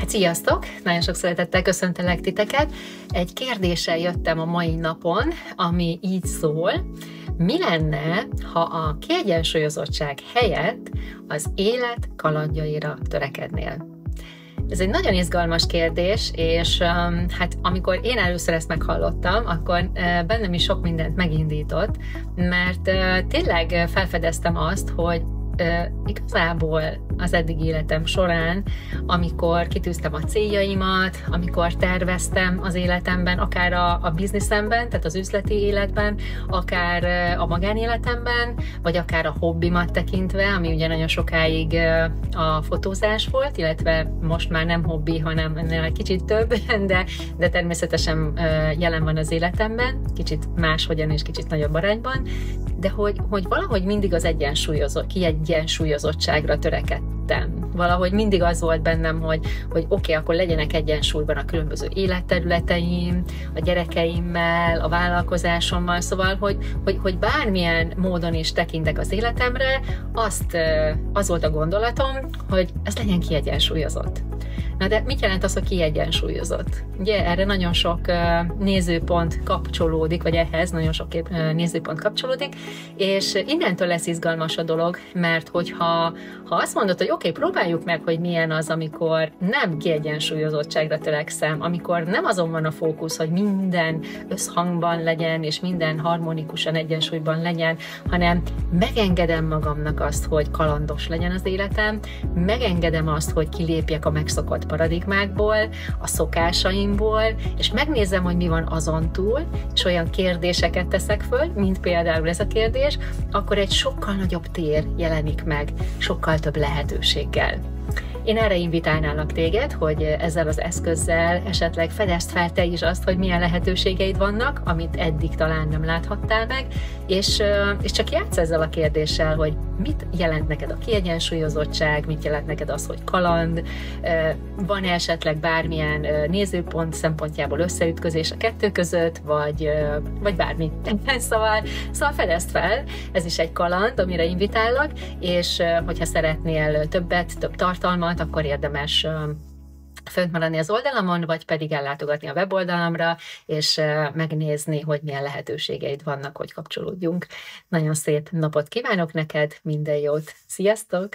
Hát sziasztok! Nagyon sok szeretettel köszöntelek titeket. Egy kérdéssel jöttem a mai napon, ami így szól: mi lenne, ha a kiegyensúlyozottság helyett az élet kalandjaira törekednél? Ez egy nagyon izgalmas kérdés, és hát amikor én először ezt meghallottam, akkor bennem is sok mindent megindított, mert tényleg felfedeztem azt, hogy igazából az eddigi életem során, amikor kitűztem a céljaimat, amikor terveztem az életemben, akár a bizniszemben, tehát az üzleti életben, akár a magánéletemben, vagy akár a hobbimat tekintve, ami ugye nagyon sokáig a fotózás volt, illetve most már nem hobbi, hanem egy kicsit több, de természetesen jelen van az életemben, kicsit máshogyan és kicsit nagyobb arányban, de hogy valahogy mindig az kiegyensúlyozottságra törekedtem. Valahogy mindig az volt bennem, hogy oké, akkor legyenek egyensúlyban a különböző életterületeim, a gyerekeimmel, a vállalkozásommal, szóval, hogy bármilyen módon is tekintek az életemre, az volt a gondolatom, hogy ez legyen kiegyensúlyozott. Na de mit jelent az, hogy kiegyensúlyozott? Ugye erre nagyon sok nézőpont kapcsolódik, vagy ehhez nagyon sok nézőpont kapcsolódik, és innentől lesz izgalmas a dolog, mert hogyha azt mondod, hogy oké, próbáljuk meg, hogy milyen az, amikor nem kiegyensúlyozottságra törekszem, amikor nem azon van a fókusz, hogy minden összhangban legyen, és minden harmonikusan egyensúlyban legyen, hanem megengedem magamnak azt, hogy kalandos legyen az életem, megengedem azt, hogy kilépjek a megszokott paradigmákból, a szokásaimból, és megnézem, hogy mi van azon túl, és olyan kérdéseket teszek föl, mint például ez a kérdés, akkor egy sokkal nagyobb tér jelenik meg, sokkal több lehetőséggel. Én erre invitálnálak téged, hogy ezzel az eszközzel esetleg fedezd fel te is azt, hogy milyen lehetőségeid vannak, amit eddig talán nem láthattál meg, és csak játsz ezzel a kérdéssel, hogy mit jelent neked a kiegyensúlyozottság, mit jelent neked az, hogy kaland, van esetleg bármilyen nézőpont szempontjából összeütközés a kettő között, vagy bármi. Szóval fedezd fel, ez is egy kaland, amire invitállak, és hogyha szeretnél több tartalmat, akkor érdemes fönt maradni az oldalamon, vagy pedig ellátogatni a weboldalamra, és megnézni, hogy milyen lehetőségeid vannak, hogy kapcsolódjunk. Nagyon szép napot kívánok neked, minden jót! Sziasztok!